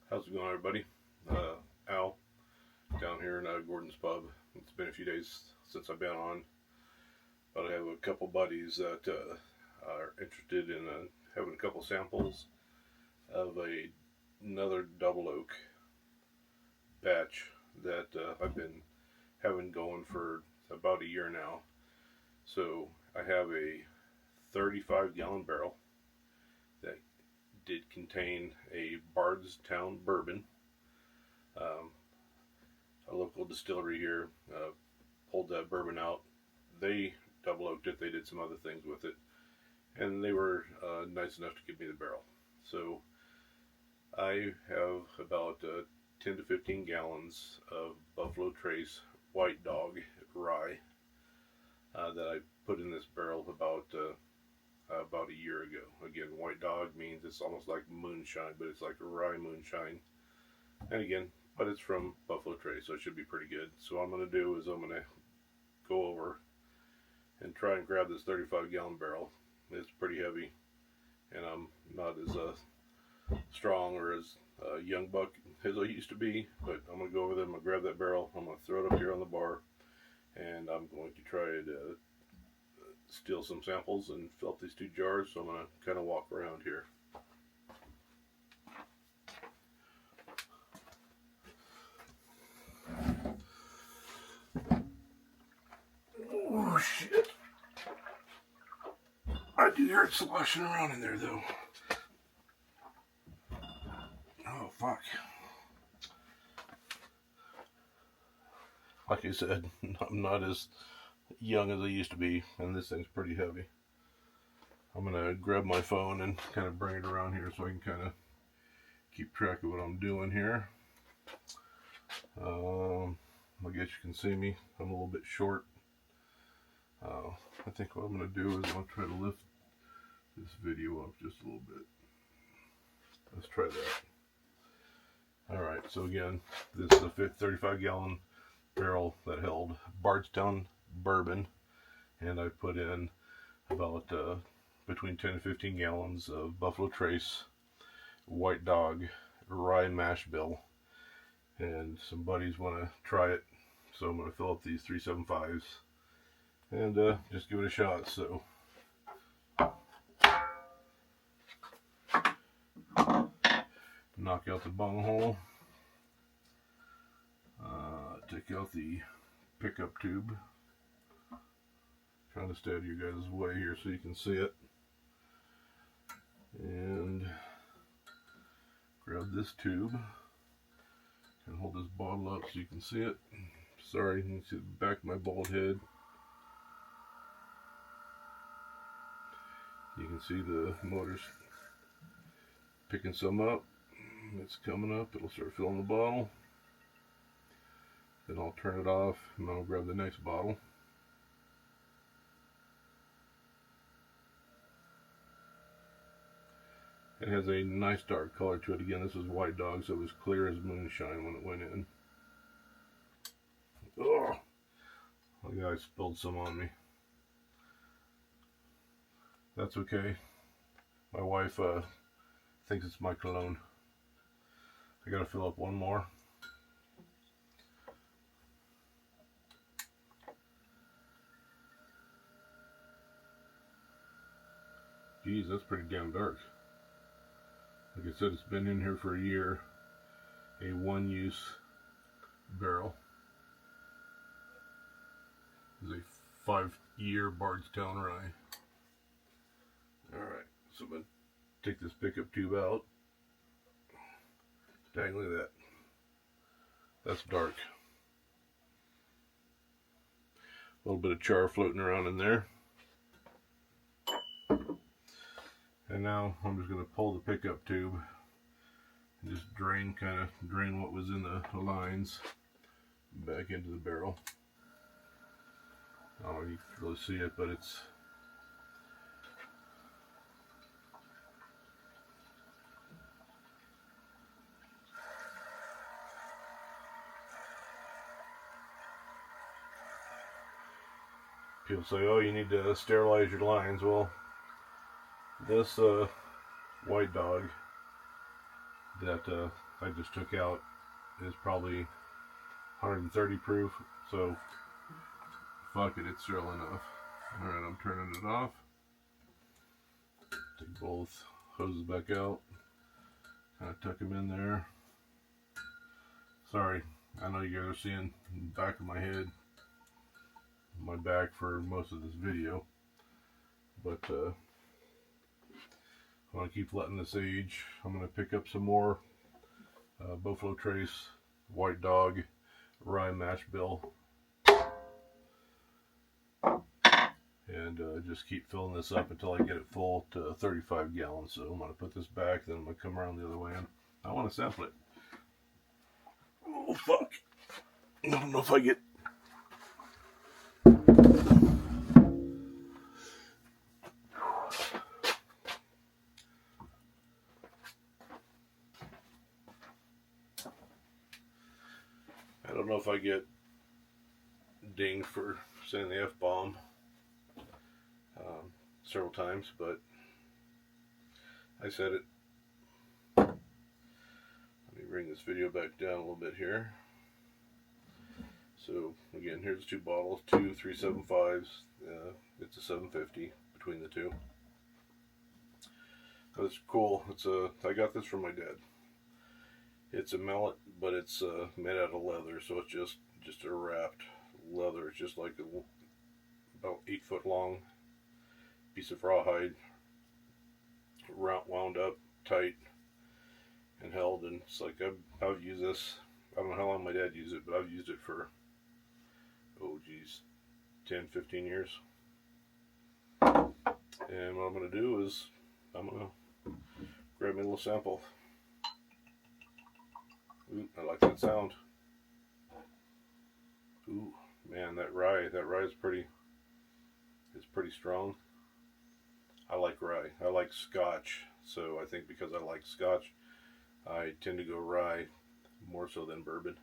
How's it going, everybody? Al, down here in Gordon's Pub. It's been a few days since I've been on, but I have a couple buddies that are interested in having a couple samples of another double oak batch that I've been having going for about a year now. So I have a 35-gallon barrel that did contain a Bardstown bourbon. Um, a local distillery here pulled that bourbon out. They double oaked it. They did some other things with it, and they were nice enough to give me the barrel. So I have about 10 to 15 gallons of Buffalo Trace White Dog rye that I put in this barrel about a year ago. Again, White Dog means it's almost like moonshine, but it's like rye moonshine. And again, but it's from Buffalo Trace, so it should be pretty good. So what I'm going to do is I'm going to go over and try and grab this 35-gallon barrel. It's pretty heavy, and I'm not as strong or as young buck as I used to be, but I'm going to go over there, I'm going to grab that barrel, I'm going to throw it up here on the bar, and I'm going to try to steal some samples and fill up these two jars. So I'm going to kind of walk around here. Oh shit. I do hear it sloshing around in there though. Oh fuck. Like I said, I'm not as young as I used to be, and this thing's pretty heavy. I'm gonna grab my phone and kind of bring it around here so I can kind of keep track of what I'm doing here. I guess you can see me. I'm a little bit short. I think what I'm going to do is I'm going to try to lift this video up just a little bit. Let's try that. Alright, so again, this is a 35-gallon barrel that held Bardstown bourbon, and I put in about between 10 and 15 gallons of Buffalo Trace White Dog rye mashbill, and some buddies want to try it, so I'm going to fill up these 375s and just give it a shot. So knock out the bung hole, take out the pickup tube, trying to stay out of your guys' way here so you can see it, and grab this tube and hold this bottle up so you can see it. Sorry, you can see the back of my bald head. You can see the motor's picking some up. It's coming up. It'll start filling the bottle. Then I'll turn it off and I'll grab the next bottle. It has a nice dark color to it. Again, this is White Dog, so it was clear as moonshine when it went in. Oh, the guy spilled some on me. That's okay. My wife thinks it's my cologne. I gotta fill up one more. Geez, that's pretty damn dark. Like I said, it's been in here for a year. A one-use barrel. This is a 5-year Bardstown rye. Alright, so I'm going to take this pickup tube out. Dang, look at that. That's dark. A little bit of char floating around in there. And now I'm just going to pull the pickup tube and just drain what was in the lines back into the barrel. I don't know if you can really see it, but it's people say, oh, you need to sterilize your lines. Well, this White Dog that I just took out is probably 130 proof, so fuck it, it's still enough. Alright, I'm turning it off. Take both hoses back out. Kind of tuck them in there. Sorry, I know you guys are seeing the back of my head, my back for most of this video, but I want to keep letting this age. I'm going to pick up some more Buffalo Trace, White Dog, Rye Mash Bill, and just keep filling this up until I get it full to 35 gallons. So I'm going to put this back, then I'm going to come around the other way, and I want to sample it. Oh fuck, I don't know if I get dinged for saying the F-bomb several times, but I said it. Let me bring this video back down a little bit here. So again, here's two bottles, two 375s. It's a 750 between the two. That's cool. I got this from my dad. It's a mallet, but it's made out of leather, so it's just a wrapped leather. It's just like about 8 foot long piece of rawhide, wound up tight and held. And it's like I've used this. I don't know how long my dad used it, but I've used it for 10, 15 years. And what I'm gonna do is I'm gonna grab me a little sample. Ooh, I like that sound. Ooh, man, that rye is pretty strong. I like rye. I like Scotch, so I think because I like Scotch, I tend to go rye more so than bourbon.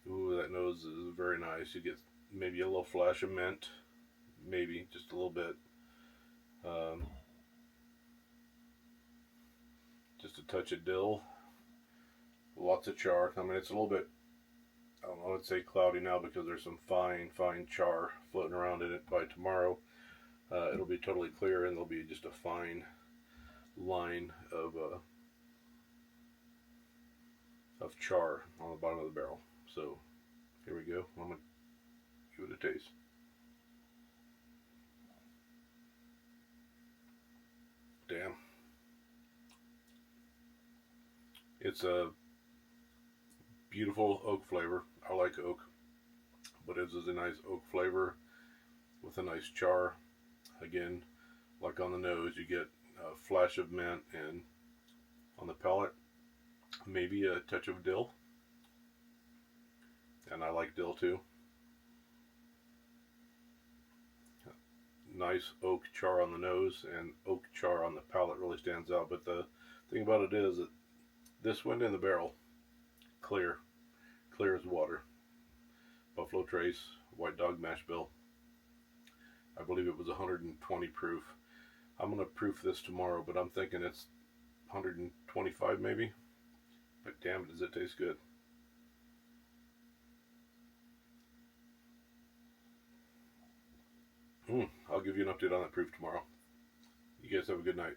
Ooh, that nose is very nice. You get maybe a little flash of mint, maybe just a little bit. Just a touch of dill. Lots of char. I mean, it's a little bit, I don't know, I'd say cloudy now because there's some fine char floating around in it. By tomorrow, it'll be totally clear and there'll be just a fine line of char on the bottom of the barrel. So here we go. I'm gonna give it a taste. Damn. It's a beautiful oak flavor. I like oak, but it is a nice oak flavor with a nice char. Again, like on the nose, you get a flash of mint, and on the palate, maybe a touch of dill. And I like dill too. Nice oak char on the nose, and oak char on the palate really stands out. But the thing about it is that this went in the barrel clear as water. Buffalo Trace, White Dog Mash Bill. I believe it was 120 proof. I'm going to proof this tomorrow, but I'm thinking it's 125 maybe. But damn it, does it taste good. I'll give you an update on that proof tomorrow. You guys have a good night.